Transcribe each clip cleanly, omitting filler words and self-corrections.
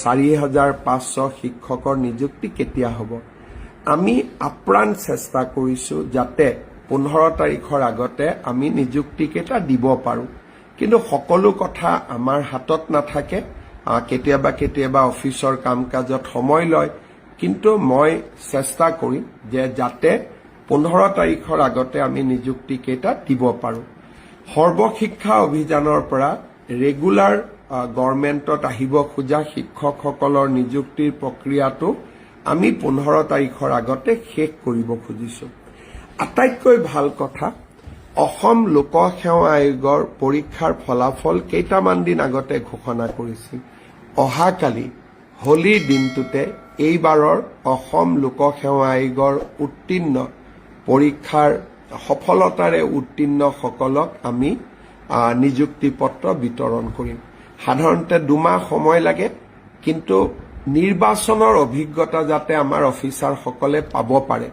4500 শিক্ষকৰ নিযুক্তি কেতিয়া হ'ব আমি আপ্ৰাণ চেষ্টা কৰিছো যাতে 15 তাৰিখৰ আগতে আমি নিযুক্তি কেইটা দিব পাৰো কিন্তু সকলো কথা আমাৰ হাতত নাথাকে কেতিয়াবা কেতিয়াবা অফিচৰ কাম-কাজত সময় লয় কিন্তু মই চেষ্টা কৰিম যে যাতে 15 তাৰিখৰ আগতে আমি নিযুক্তি কেইটা দিব পাৰো সৰ্বশিক্ষা অভিযানৰ পৰা ৰেগুলাৰ গভৰ্ণমেণ্টত আহিব খোজা শিক্ষকসকলৰ নিযুক্তিৰ প্ৰক্ৰিয়াটো আমি 15 তাৰিখৰ আগতে শেষ কৰিব খুজিছো আটাইতকৈ ভাল কথা অসম লোকসেৱা আয়োগৰ পৰীক্ষাৰ ফলাফল কেইটামান দিন আগতে ঘোষণা কৰিছিল অহাকালি হোলীৰ দিনটোতে এইবাৰৰ অসম লোকসেৱা আয়োগৰ উত্তীৰ্ণ পৰীক্ষাৰ সফলতাৰে উত্তীৰ্ণ সকলক আমি নিযুক্তি পত্ৰ বিতৰণ কৰিম সাধাৰণতে 2 মাহ সময় লাগে কিন্তু নিৰ্বাচনৰ অভিজ্ঞতা যাতে আমাৰ অফিচাৰ সকলে পাব পাৰে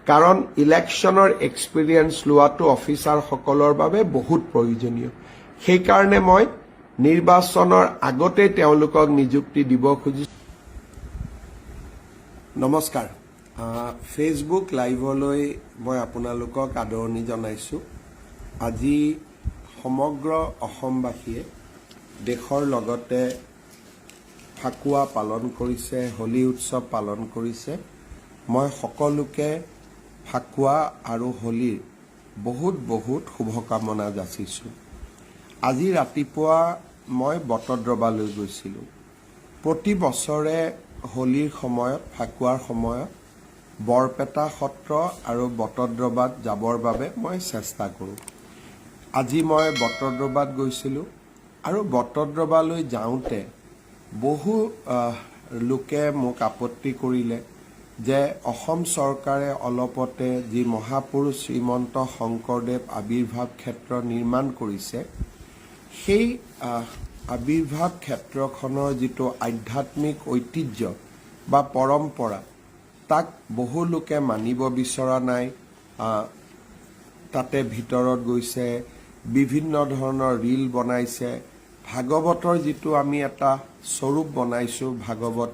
কাৰণ ইলেকশ্যনৰ এক্সপেৰিয়েন্স লোৱাটো অফিচাৰ সকলৰ বাবে বহুত প্ৰয়োজনীয় সেই কাৰণে মই নিৰ্বাচনৰ আগতে তেওঁলোকক নিযুক্তি দিব খুজিছো নমস্কাৰ ফেসবুক লাইভলৈ মই আপোনালোকক আদৰণি জনাইছো আজি সমগ্ৰ অসমবাসীয়ে দেশৰ লগতে ফাকুৱা পালন কৰিছে হোলী উৎসৱ পালন কৰিছে মই সকলোকে ফাকুৱা আৰু হোলীৰ বহুত বহুত শুভকামনা যাচিছো আজি ৰাতিপুৱা মই বটদ্ৰৱালৈ গৈছিলো প্ৰতি বছৰে হোলীৰ সময়ত ফাকুৱাৰ সময়ত বৰপেটা সত্ৰ আৰু বটদ্ৰৱাত যাবৰ বাবে মই চেষ্টা কৰো আজি মই বটদ্ৰৱাত গৈছিলো আৰু বটদ্ৰৱালৈ যাওঁতে বহু লোকে মোক আপত্তি কৰিলে যে অসম চৰকাৰে অলপতে যি মহাপুৰুষ শ্ৰীমন্ত শংকৰদেৱ আবিৰ্ভাৱ ক্ষেত্ৰ নিৰ্মাণ কৰিছে সেই আবিৰ্ভাৱ ক্ষেত্ৰখনৰ যিটো আধ্যাত্মিক ঐতিহ্য বা পৰম্পৰা তাক বহু লোকে মানিব বিচৰা নাই তাতে ভিতৰত গৈছে বিভিন্ন ধৰণৰ ৰীল বনাইছে ভাগৱতৰ যিটো আমি এটা স্বৰূপ বনাইছো ভাগৱত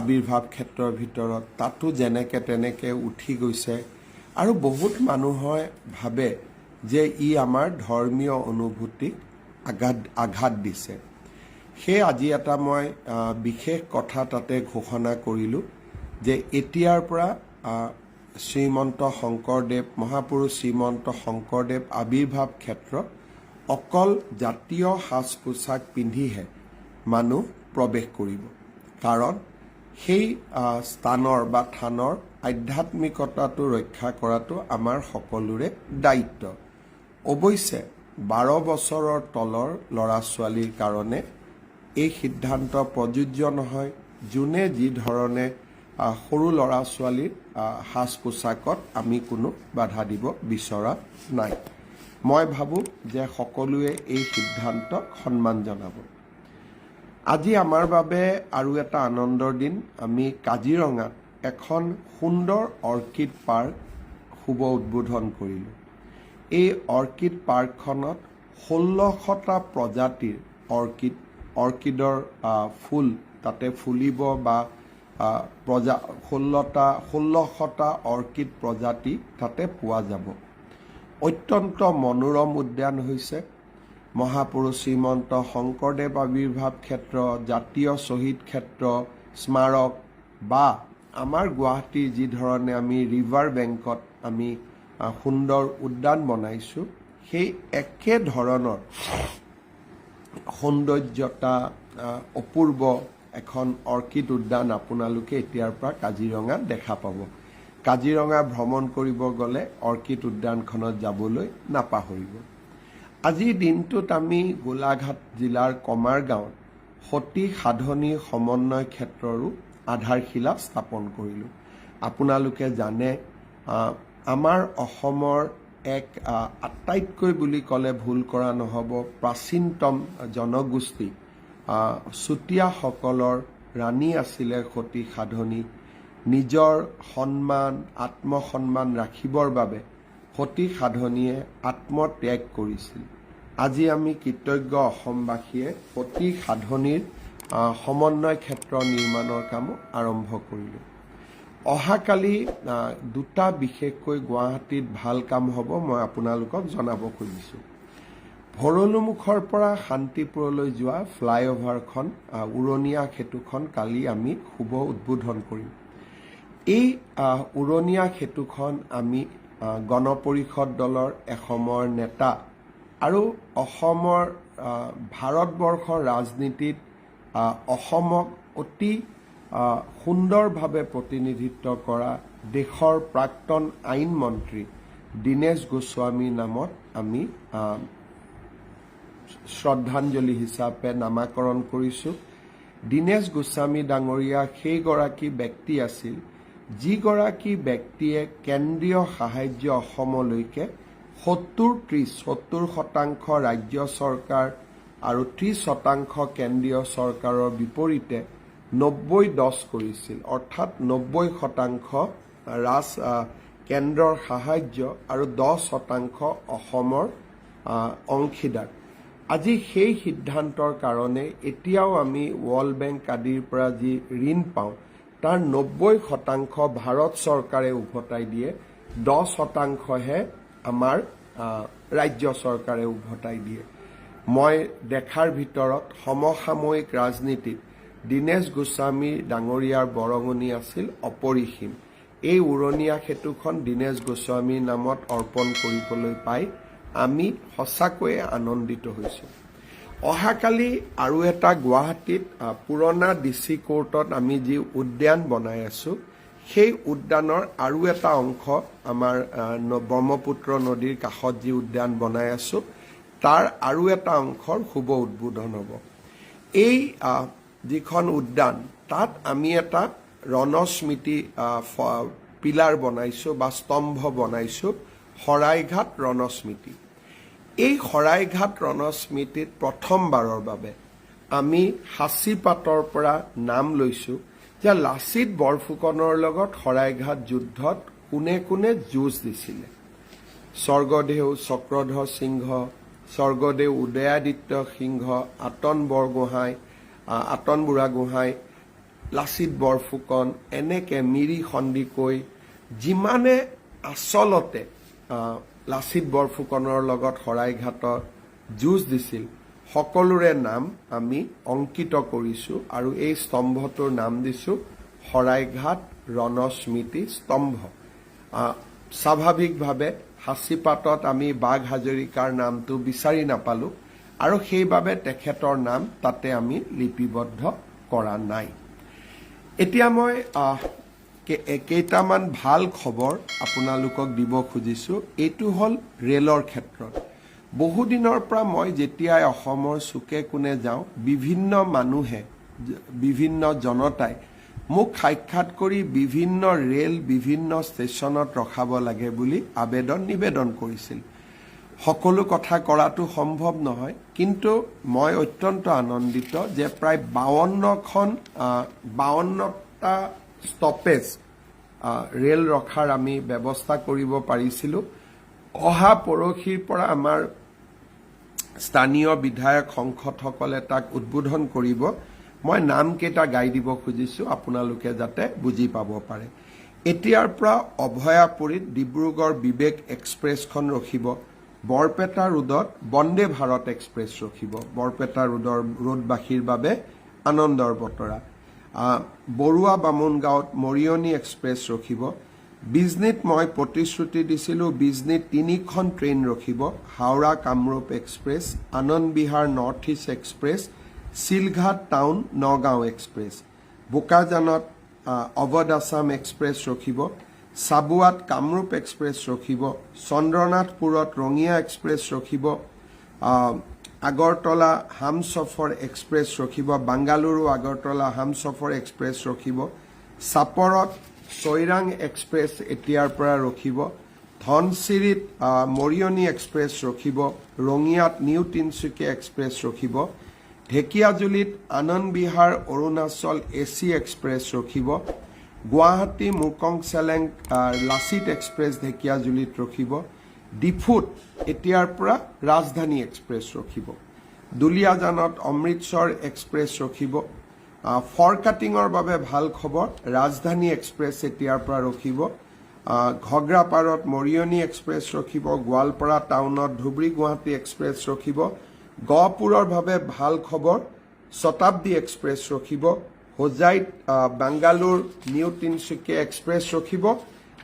আবিৰ্ভাৱ ক্ষেত্ৰৰ ভিতৰত তাতো যেনেকে তেনেকে উঠি গৈছে আৰু বহুত মানুহে ভাবে যে ই আমাৰ ধৰ্মীয় অনুভূতিক আঘাত দিছে সেই আজি এটা মই বিশেষ কথা তাতে ঘোষণা কৰিলো যে এতিয়াৰ পৰা শ্ৰীমন্ত শংকৰদেৱ মহাপুৰুষ শ্ৰীমন্ত শংকৰদেৱ আবিৰ্ভাৱ ক্ষেত্ৰ অকল জাতীয় সাজ পোছাক পিন্ধিহে মানুহ প্ৰৱেশ কৰিব কাৰণ সেই স্থানৰ বা থানৰ আধ্যাত্মিকতাটো ৰক্ষা কৰাটো আমাৰ সকলোৰে দায়িত্ব অৱশ্যে 12 বছৰৰ তলৰ ল'ৰা ছোৱালীৰ কাৰণে এই সিদ্ধান্ত প্ৰযোজ্য নহয় যোনে যি ধৰণে সৰু ল'ৰা ছোৱালীৰ সাজ পোছাকত আমি কোনো বাধা দিব বিচৰা নাই মই ভাবো যে সকলোৱে এই সিদ্ধান্তক সন্মান জনাব আজি আমাৰ বাবে আৰু এটা আনন্দৰ দিন আমি কাজিৰঙাত এখন সুন্দৰ অৰ্কিড পাৰ্ক শুভ উদ্বোধন কৰিলো এই অৰ্কিড পাৰ্কখনত 1600টা প্ৰজাতিৰ অৰ্কিডৰ ফুল তাতে ফুলিব বা 1600টা অৰ্কিড প্ৰজাতি তাতে পোৱা যাব অত্যন্ত মনোৰম উদ্যান হৈছে মহাপুৰুষ শ্ৰীমন্ত শংকৰদেৱ আবিৰ্ভাৱ ক্ষেত্ৰ জাতীয় শ্বহীদ ক্ষেত্ৰ স্মাৰক বা আমাৰ গুৱাহাটীৰ যি ধৰণে আমি ৰিভাৰ বেংকত আমি সুন্দৰ উদ্যান বনাইছো সেই একে ধৰণৰ সৌন্দৰ্যতা অপূৰ্ব এখন অৰ্কিড উদ্যান আপোনালোকে এতিয়াৰ পৰা কাজিৰঙাত দেখা পাব কাজিৰঙা ভ্ৰমণ কৰিব গলে অৰ্কিড উদ্যানখনত যাবলৈ নাপাহৰিব আজিৰ দিনটোত আমি গোলাঘাট জিলাৰ কমাৰগাঁৱত সতী সাধনী সমন্বয় ক্ষেত্ৰৰো আধাৰশিলা স্থাপন কৰিলো আপোনালোকে জানে আমাৰ অসমৰ এক আটাইতকৈ বুলি ক'লে ভুল কৰা নহ'ব প্ৰাচীনতম জনগোষ্ঠী চুতীয়াসকলৰ ৰাণী আছিলে সতী সাধনী নিজৰ সন্মান আত্মসন্মান ৰাখিবৰ বাবে সতী সাধনীয়ে আত্মত্যাগ কৰিছিল আজি আমি কৃতজ্ঞ অসমবাসীয়ে সতী সাধনীৰ সমন্বয় ক্ষেত্ৰ নিৰ্মাণৰ কামো আৰম্ভ কৰিলোঁ। অহাকালি দুটা বিশেষকৈ গুৱাহাটীত ভাল কাম হ'ব মই আপোনালোকক জনাব খুজিছোঁ। ভৰলুমুখৰ পৰা শান্তিপুৰলৈ যোৱা ফ্লাইঅভাৰখন উৰণীয়া সেতুখন কালি আমি শুভ উদ্বোধন কৰিম। এই উৰণীয়া সেতুখন আমি গণপৰিষদ দলৰ এসময়ৰ নেতা আৰু অসমৰ ভাৰতবৰ্ষৰ ৰাজনীতিত অসমক অতি সুন্দৰভাৱে প্ৰতিনিধিত্ব কৰা দেশৰ প্ৰাক্তন আইন মন্ত্ৰী দীনেশ গোস্বামীৰ নামত আমি শ্ৰদ্ধাঞ্জলি হিচাপে নামাকৰণ কৰিছোঁ। দীনেশ গোস্বামী ডাঙৰীয়া সেইগৰাকী ব্যক্তি আছিল যিগৰাকী ব্যক্তিয়ে কেন্দ্ৰীয় সাহায্য অসমলৈকে 70% ৰাজ্য চৰকাৰ আৰু 30% কেন্দ্ৰীয় চৰকাৰৰ বিপৰীতে 90-10 কৰিছিল। অৰ্থাৎ 90% কেন্দ্ৰৰ সাহায্য আৰু 10% অসমৰ অংশীদাৰ। আজি সেই সিদ্ধান্তৰ কাৰণে এতিয়াও আমি ৱৰ্ল্ড বেংক আদিৰ পৰা যি ঋণ পাওঁ তাৰ 90% ভাৰত চৰকাৰে উভতাই দিয়ে, 10%হে আমাৰ ৰাজ্য চৰকাৰে উভতাই দিয়ে। মই দেখাৰ ভিতৰত সমসাময়িক ৰাজনীতিত দীনেশ গোস্বামী ডাঙৰীয়াৰ বৰঙণি আছিল অপৰিসীম। এই উৰণীয়া সেতুখন দীনেশ গোস্বামীৰ নামত অৰ্পণ কৰিবলৈ পাই আমি সঁচাকৈয়ে আনন্দিত হৈছোঁ। অহাকালি আৰু এটা গুৱাহাটীত পুৰণা DC কোৰ্টত আমি যি উদ্যান বনাই আছোঁ সেই উদ্যানৰ আৰু এটা অংশ আমাৰ ব্ৰহ্মপুত্ৰ নদীৰ কাষত যি উদ্যান বনাই আছোঁ তাৰ আৰু এটা অংশৰ শুভ উদ্বোধন হ'ব। এই যিখন উদ্যান তাত আমি এটা ৰণস্মৃতি পিলাৰ বনাইছোঁ বা স্তম্ভ বনাইছোঁ, শৰাইঘাট ৰণস্মৃতি। এই শৰাইঘাট ৰণস্মৃতিত প্ৰথমবাৰৰ বাবে আমি সাঁচিপাতৰ পৰা নাম লৈছোঁ যে লাচিত বৰফুকনৰ লগত শৰাইঘাট যুদ্ধত কোনে কোনে যুঁজ দিছিলে। স্বৰ্গদেউ চক্ৰধৰ সিংহ, স্বৰ্গদেউ উদয়াদিত্য সিংহ, আতন বুঢ়াগোহাঁই, লাচিত বৰফুকন, এনেকে মিৰি সন্দিকৈ যিমানে আচলতে লাচিত বৰফুকনৰ লগত শৰাইঘাটত যুঁজ দিছিল সকলোৰে নাম আমি অংকিত কৰিছোঁ আৰু এই স্তম্ভটোৰ নাম দিছোঁ শৰাইঘাট ৰণস্মৃতি স্তম্ভ। স্বাভাৱিকভাৱে সাঁচিপাতত আমি বাঘ হাজৰিকাৰ নামটো বিচাৰি নাপালোঁ আৰু সেইবাবে তেখেতৰ নাম তাতে আমি লিপিবদ্ধ কৰা নাই। এতিয়া মই কেইটামান ভাল খবৰ আপোনালোকক দিব খুজিছোঁ। এইটো হ'ল ৰেলৰ ক্ষেত্ৰত। বহুদিনৰ পৰা মই যেতিয়াই অসমৰ চুকে কোণে যাওঁ বিভিন্ন মানুহে, বিভিন্ন জনতাই মোক সাক্ষাৎ কৰি বিভিন্ন ৰেল বিভিন্ন ষ্টেচনত ৰখাব লাগে বুলি নিবেদন কৰিছিল। সকলো কথা কৰাটো সম্ভৱ নহয়, কিন্তু মই অত্যন্ত আনন্দিত যে প্ৰায় 52টা ষ্টপেজ ৰেল ৰখাৰ আমি ব্যৱস্থা কৰিব পাৰিছিলোঁ। অহা পৰহিৰ পৰা আমাৰ স্থানীয় বিধায়ক সংসদসকলে তাক উদ্বোধন কৰিব। মই নামকেইটা গাই দিব খুজিছোঁ আপোনালোকে যাতে বুজি পাব পাৰে। এতিয়াৰ পৰা অভয়াপুৰীত ডিব্ৰুগড় বিবেক এক্সপ্ৰেছখন ৰখিব। বৰপেটা ৰোডত বন্দে ভাৰত এক্সপ্ৰেছ ৰখিব। বৰপেটা ৰোডবাসীৰ বাবে আনন্দৰ বতৰা। বৰুৱা বামুণগাঁৱত মৰিয়নি এক্সপ্ৰেছ ৰখিব। বিজনীত মই প্ৰতিশ্ৰুতি দিছিলোঁ, বিজনীত 3খন ট্ৰেইন ৰখিব। Howrah Kamrup express, Anand Vihar North East express, Silghat town Nagaon express. বোকাজানত অৱধ আছাম এক্সপ্ৰেছ ৰখিব। চাবুৱাত কামৰূপ এক্সপ্ৰেছ ৰখিব। চন্দ্ৰনাথপুৰত ৰঙিয়া এক্সপ্ৰেছ ৰখিব। আগৰতলা হামছফৰ এক্সপ্ৰেছ ৰখিব। বাংগালুৰু আগৰতলা হামছফৰ এক্সপ্ৰেছ ৰখিব। চাপৰত চৈৰাং এক্সপ্ৰেছ এতিয়াৰ পৰা ৰখিব। ধনচিৰিত মৰিয়নি এক্সপ্ৰেছ ৰখিব। ৰঙিয়াত নিউ তিনচুকীয়া এক্সপ্ৰেছ ৰখিব। ঢেকিয়াজুলিত আনন্দ বিহাৰ অৰুণাচল AC এক্সপ্ৰেছ ৰখিব। গুৱাহাটী মুকং চেলেং লাচিত এক্সপ্ৰেছ ঢেকিয়াজুলিত ৰখিব। ডিফুত এতিয়াৰ পৰা ৰাজধানী এক্সপ্ৰেছ ৰখিব। দুলিয়াজানত অমৃতসৰ এক্সপ্ৰেছ ৰখিব। ফৰকাটিঙৰ বাবে ভাল খবৰ ৰাজধানী এক্সপ্ৰেছ এতিয়াৰ পৰা ৰখিব ঘগ্ৰাপাৰত মৰিয়নি এক্সপ্ৰেছ ৰখিব গোৱালপাৰা টাউনত ধুবুৰী গুৱাহাটী এক্সপ্ৰেছ ৰখিব গহপুৰৰ বাবে ভাল খবৰ শতাব্দী এক্সপ্ৰেছ ৰখিব হোজাইত বাংগালোৰ নিউ তিনচুকীয়া এক্সপ্ৰেছ ৰখিব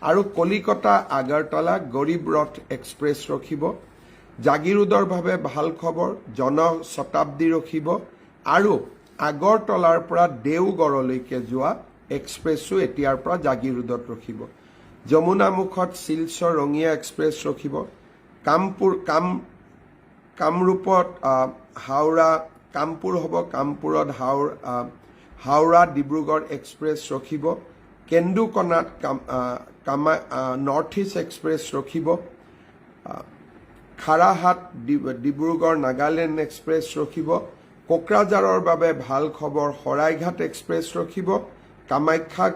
আৰু কলিকতা আগৰতলা গৰীব ৰথ এক্সপ্ৰেছ ৰখিব জাগিৰোডৰ বাবে ভাল খবৰ জন শতাব্দী ৰখিব আৰু আগৰতলাৰ পৰা দেওগড়লৈকে যোৱা এক্সপ্ৰেছো এতিয়াৰ পৰা জাগিৰোডত ৰখিব যমুনামুখত শিলচৰ ৰঙিয়া এক্সপ্ৰেছ ৰখিব কামৰূপত হাওৰা কামপুৰ হ'ব কামপুৰত হাওৰা ডিব্ৰুগড় এক্সপ্ৰেছ ৰখিব কেন্দুকণাত নৰ্থ ইষ্ট এক্সপ্ৰেছ ৰখিব খাৰাহাট ডিব্ৰুগড় নাগালেণ্ড এক্সপ্ৰেছ ৰখিব কোকৰাঝাৰৰ বাবে ভাল খবৰ শৰাইঘাট এক্সপ্ৰেছ ৰখিব কামাখ্যা